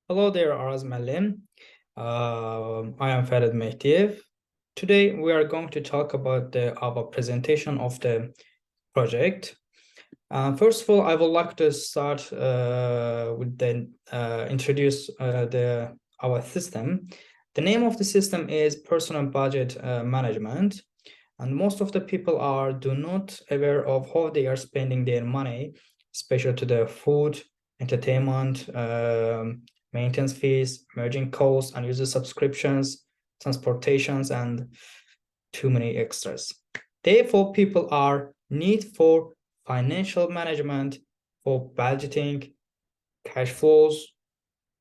Hello there, Araz Malim. I am Farid Mehtiev. Today we are going to talk about our presentation of the project. First of all, I would like to start with the introduce our system. The name of the system is Personal Budget Management, and most of the people do not aware of how they are spending their money, especially to the food, entertainment, maintenance fees, emerging costs, and user subscriptions, transportations, and too many extras. Therefore, people are need for financial management, for budgeting, cash flows,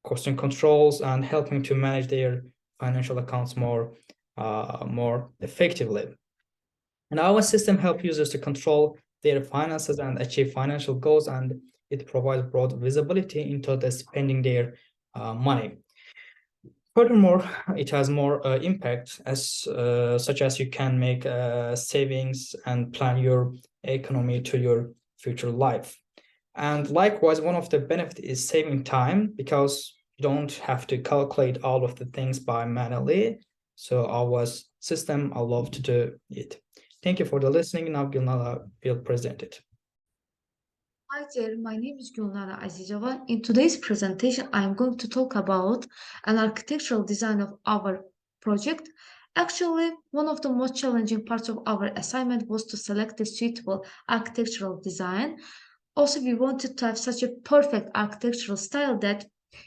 costing controls, and helping to manage their financial accounts more effectively. And our system helps users to control their finances and achieve financial goals, and it provides broad visibility into the spending their money. Furthermore, it has more impact as such as you can make savings and plan your economy to your future life. And likewise, one of the benefits is saving time because you don't have to calculate all of the things by manually. So our system allows to do it. Thank you for the listening. Now Gulnara will present it. Hi there, my name is Gulnara Azizova. In today's presentation, I am going to talk about an architectural design of our project. Actually, one of the most challenging parts of our assignment was to select a suitable architectural design. Also, we wanted to have such a perfect architectural style that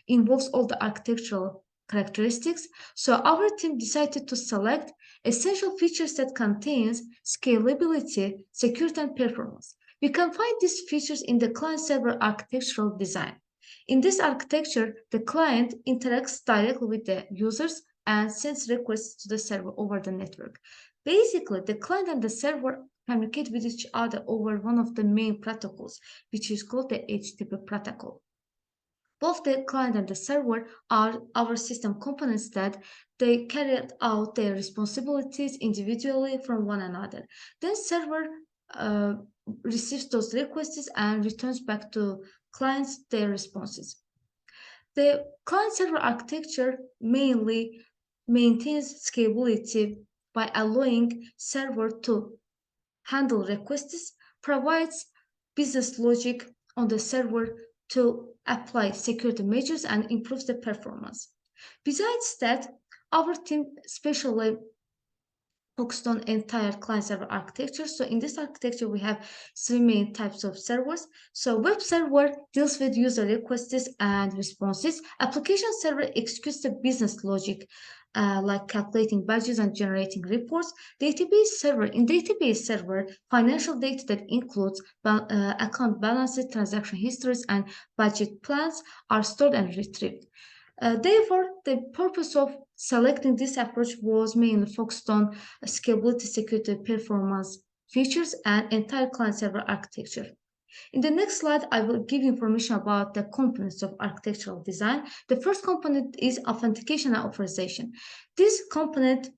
involves all the architectural characteristics. So our team decided to select essential features that contains scalability, security, and performance. We can find these features in the client-server architectural design. In this architecture, the client interacts directly with the users and sends requests to the server over the network. Basically, the client and the server communicate with each other over one of the main protocols, which is called the HTTP protocol. Both the client and the server are our system components that they carry out their responsibilities individually from one another. Then server uh, receives those requests and returns back to clients their responses. The client-server architecture mainly maintains scalability by allowing server to handle requests, provides business logic on the server to apply security measures and improves the performance. Besides that, our team specially focused on entire client-server architecture. So in this architecture, we have three main types of servers. So web server deals with user requests and responses. Application server executes the business logic, like calculating badges and generating reports. In database server, financial data that includes account balances, transaction histories, and budget plans are stored and retrieved. Therefore, the purpose of selecting this approach was mainly focused on scalability, security, performance features, and entire client-server architecture. In the next slide, I will give information about the components of architectural design. The first component is authentication and authorization. This component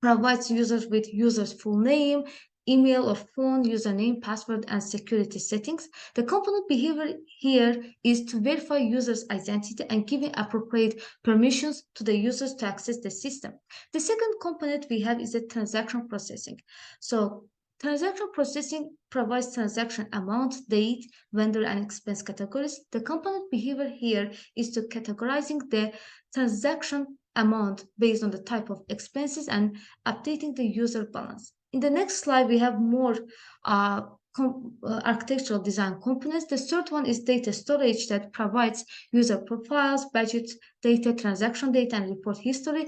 provides users with user's full name, email or phone, username, password, and security settings. The component behavior here is to verify user's identity and giving appropriate permissions to the users to access the system. The second component we have is the transaction processing. So transaction processing provides transaction amount, date, vendor, and expense categories. The component behavior here is to categorizing the transaction amount based on the type of expenses and updating the user balance. In the next slide, we have more architectural design components. The third one is data storage that provides user profiles, budget data, transaction data, and report history.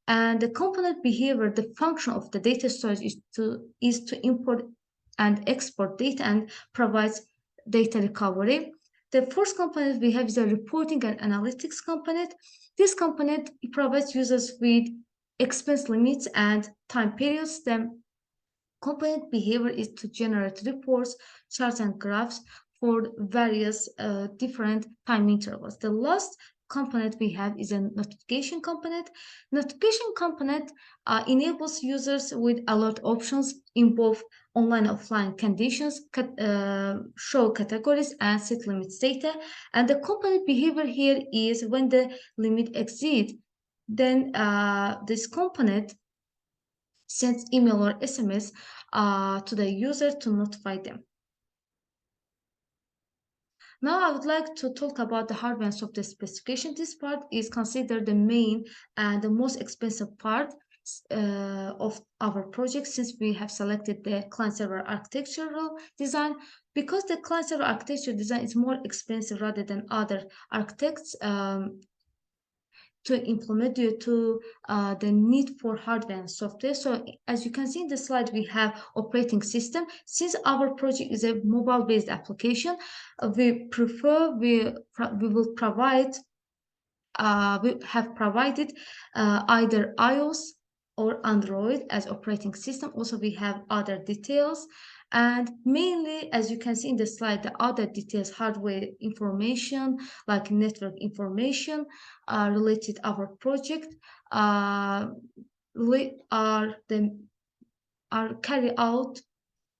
And the component behavior, the function of the data storage is to import and export data and provides data recovery. The fourth component we have is a reporting and analytics component. This component provides users with expense limits and time periods. The component behavior is to generate reports, charts, and graphs for various different time intervals. The last component we have is a notification component. Notification component enables users with alert options in both online and offline conditions, show categories and set limits data. And the component behavior here is when the limit exceeds, then this component sends email or SMS to the user to notify them. Now I would like to talk about the hardware and software specification. This part is considered the main and the most expensive part of our project, since we have selected the client-server architectural design. Because the client-server architecture design is more expensive rather than other architects to implement due to the need for hardware and software. So as you can see in the slide, we have operating system. Since our project is a mobile-based application, we will provide we have provided either iOS or Android as operating system. Also, we have other details. And mainly, as you can see in the slide, the other details, hardware information, like network information related to our project, are carry out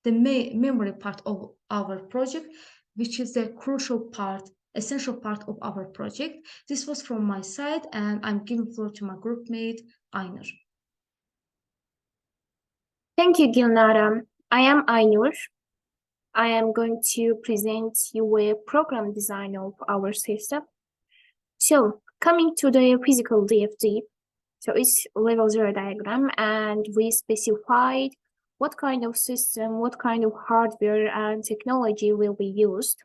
the memory part of our project, which is the crucial part, essential part of our project. This was from my side, and I'm giving floor to my group mate, Aynur. Thank you, Gülnara. I am Aynur. I am going to present you a program design of our system. So, coming to the physical DFD, so it's level 0 diagram, and we specified what kind of system, what kind of hardware and technology will be used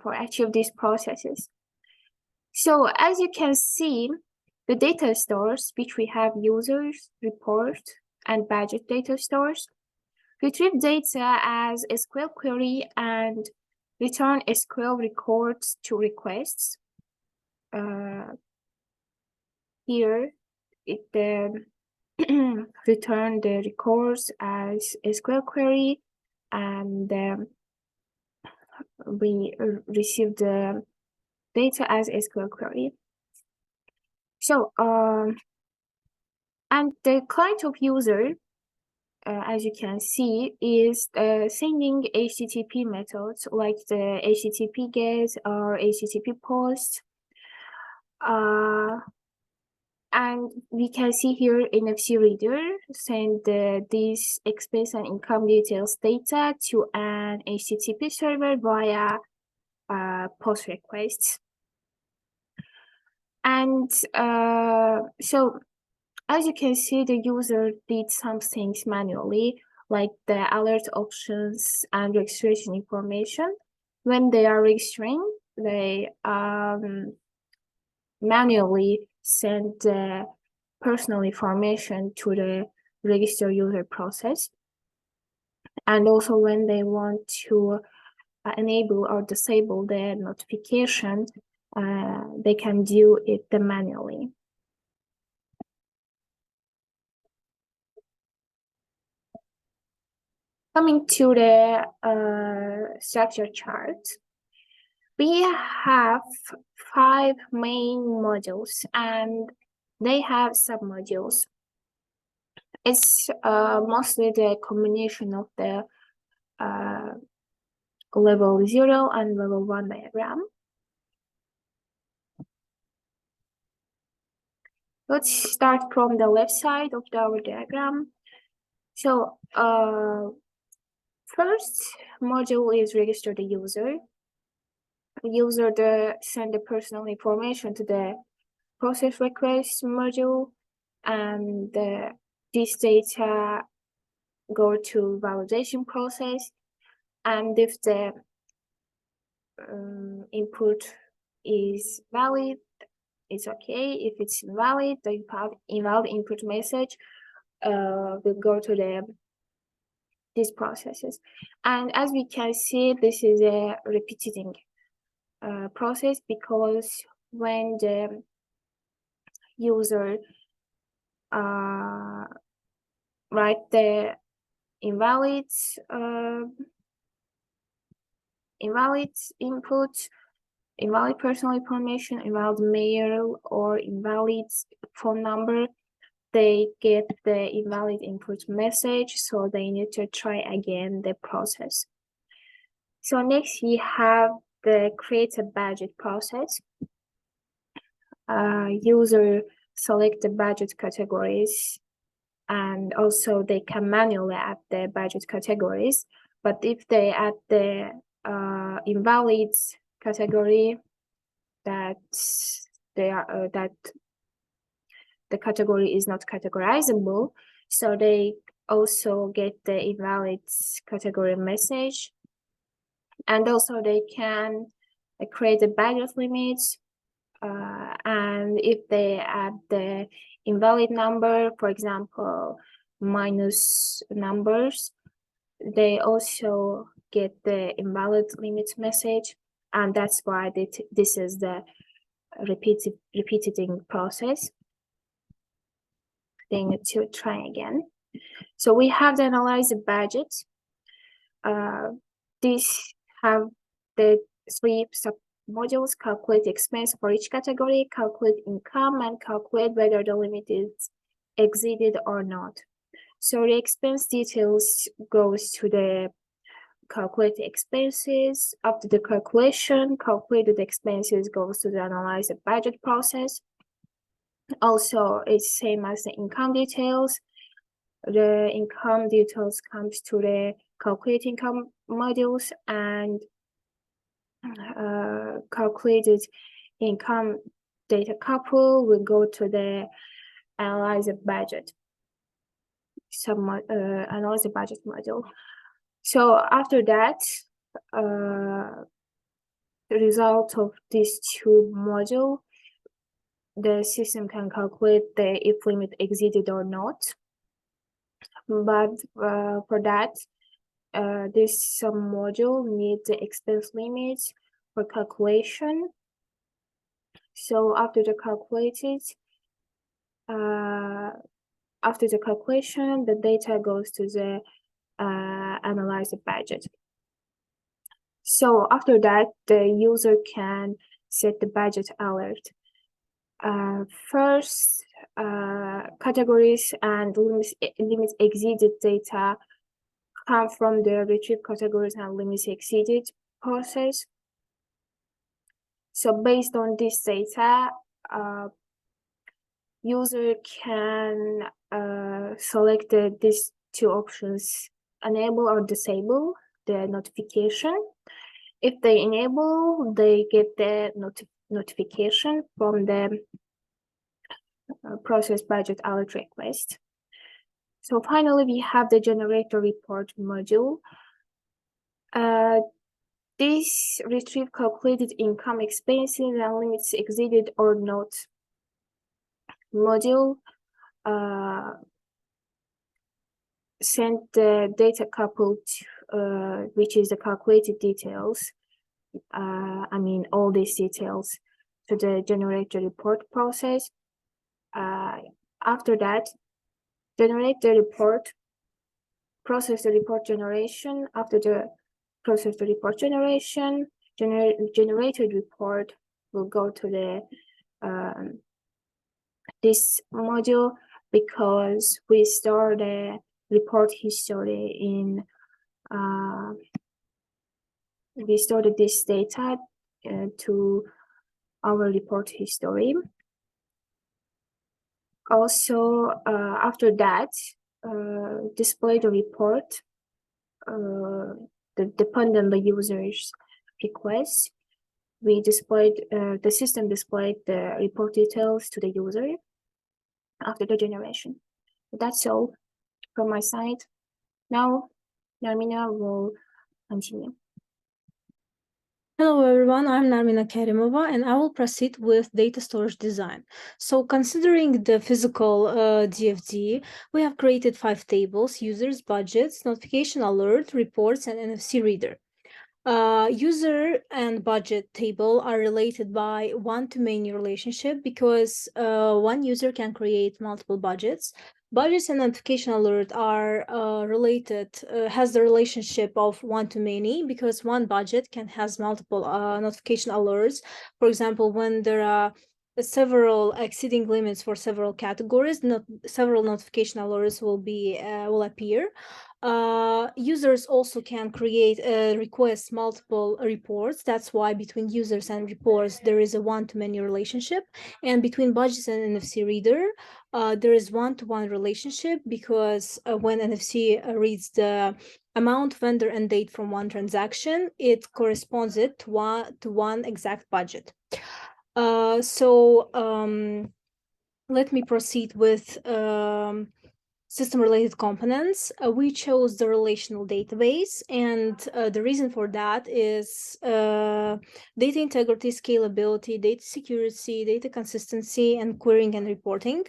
for achieve these processes. So, as you can see, the data stores, which we have users, report, and budget data stores, retrieve data as SQL query and return SQL records to requests. Here, it return the records as SQL query, and we receive the data as SQL query. So, and the client of user, as you can see, is sending HTTP methods like the HTTP GET or HTTP POST. And we can see here NFC reader send this expense and income details data to an HTTP server via POST requests. And so, as you can see, the user did some things manually, like the alert options and registration information. When they are registering, they manually send the personal information to the register user process. And also when they want to enable or disable the notification, they can do it manually. Coming to the structure chart, we have 5 main modules and they have submodules. It's mostly the combination of the level 0 and level 1 diagram. Let's start from the left side of our diagram. So, first module is register the user. The user send the personal information to the process request module, and this data go to validation process. And if the input is valid, it's okay. If it's invalid, the invalid input message will go to these processes. And as we can see, this is a repeating process, because when the user write the invalid input, invalid personal information, invalid mail, or invalid phone number, they get the invalid input message, so they need to try again the process. So next we have the create a budget process. User select the budget categories, and also they can manually add the budget categories. But if they add the invalid category, that the category is not categorizable, so they also get the invalid category message. And also they can create a budget limit, and if they add the invalid number, for example, minus numbers, they also get the invalid limit message, and that's why this is the repeating process. They need to try again. So we have to analyze the budget. These have the 3 sub-modules: calculate expense for each category, calculate income, and calculate whether the limit is exceeded or not. So the expense details goes to the calculate expenses. After the calculation, calculated expenses goes to the analyze the budget process. Also, it's same as the income details. The income details comes to the calculate income modules, and calculated income data couple will go to the analyze the budget analyze the budget module. So after that, the result of these 2 modules, the system can calculate if limit exceeded or not. But for that, this sub-module needs the expense limits for calculation. So after the calculation, the data goes to the analyze the budget. So after that, the user can set the budget alert. First, categories and limits exceeded data come from the retrieve categories and limits exceeded process. So based on this data, user can select these 2 options: enable or disable the notification. If they enable, they get the notification from the process budget alert request. So finally, we have the generator report module. This retrieve calculated income, expenses, and limits exceeded or not module send the data coupled, which is the calculated details. I mean, all these details to the generator report process. After that, generate the report, process the report generation. After the process the report generation, generated report will go to the this module, because we store the report history in we stored this data to our report history. Also, after that, display the report depending on the user's request. We displayed the system displayed the report details to the user after the generation. That's all from my side. Now, Narmina will continue. Hello everyone, I'm Narmina Karimova and I will proceed with data storage design. So considering the physical DFD, we have created 5 tables: users, budgets, notification alert, reports, and NFC reader. User and budget table are related by one-to-many relationship, because one user can create multiple budgets. Budgets and notification alert are has the relationship of one to many, because one budget can has multiple notification alerts. For example, when there are several exceeding limits for several categories, several notification alerts will appear. Users also can create request multiple reports. That's why between users and reports there is a one-to-many relationship, and between budgets and NFC reader there is one-to-one relationship, because when NFC reads the amount, vendor, and date from one transaction, it corresponds it to one exact budget. Let me proceed with system-related components. We chose the relational database, and the reason for that is data integrity, scalability, data security, data consistency, and querying and reporting.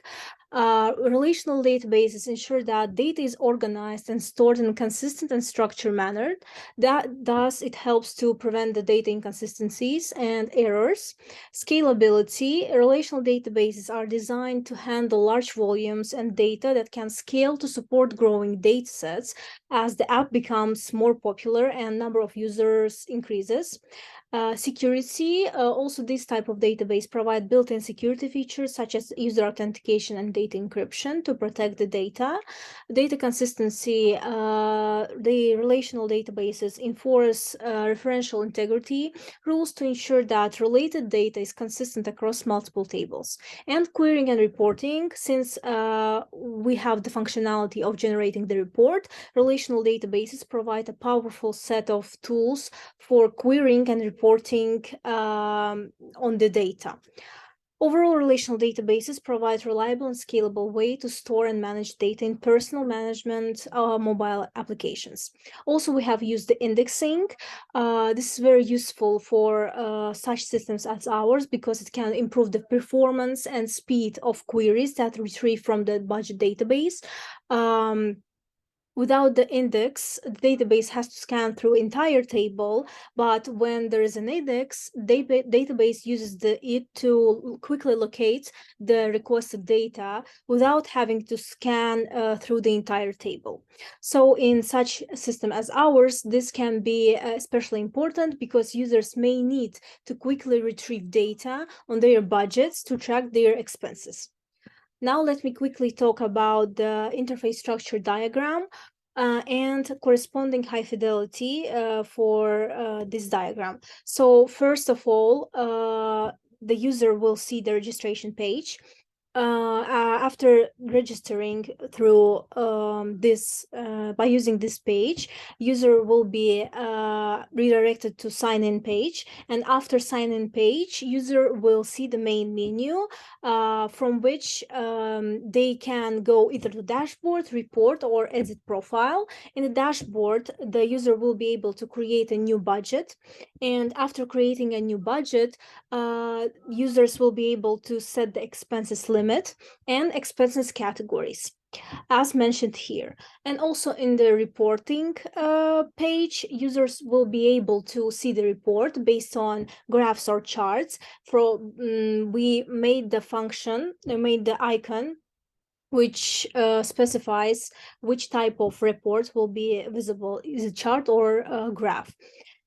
Relational databases ensure that data is organized and stored in a consistent and structured manner. Thus, it helps to prevent the data inconsistencies and errors. Scalability. Relational databases are designed to handle large volumes and data that can scale to support growing data sets as the app becomes more popular and number of users increases. Security. Also, this type of database provide built-in security features such as user authentication and data encryption to protect the data. Data consistency. The relational databases enforce referential integrity rules to ensure that related data is consistent across multiple tables. And querying and reporting. Since we have the functionality of generating the report, relational databases provide a powerful set of tools for querying and reporting on the data. Overall, relational databases provide reliable and scalable way to store and manage data in personal management mobile applications. Also, we have used the indexing. This is very useful for such systems as ours, because it can improve the performance and speed of queries that retrieve from the budget database. Without the index, the database has to scan through entire table, but when there is an index, database uses it to quickly locate the requested data without having to scan through the entire table. So in such a system as ours, this can be especially important because users may need to quickly retrieve data on their budgets to track their expenses. Now let me quickly talk about the interface structure diagram and corresponding high fidelity for this diagram. So first of all, the user will see the registration page. After registering through by using this page, user will be redirected to sign-in page, and after sign-in page, user will see the main menu from which they can go either to dashboard, report, or edit profile. In the dashboard, the user will be able to create a new budget, and after creating a new budget, users will be able to set the expenses limit and expenses categories as mentioned here. And also in the reporting page, users will be able to see the report based on graphs or charts. We made the icon which specifies which type of report will be visible, is a chart or a graph.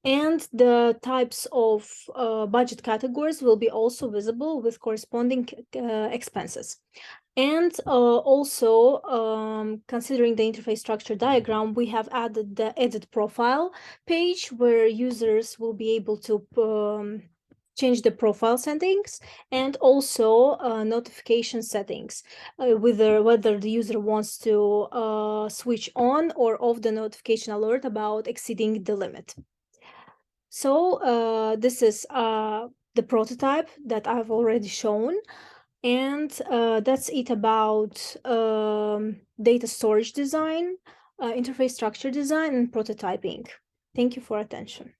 And the types of budget categories will be also visible with corresponding expenses. And also, considering the interface structure diagram, we have added the edit profile page where users will be able to change the profile settings and also notification settings, whether the user wants to switch on or off the notification alert about exceeding the limit. So this is the prototype that I've already shown, and that's it about data storage design, interface structure design, and prototyping. Thank you for attention.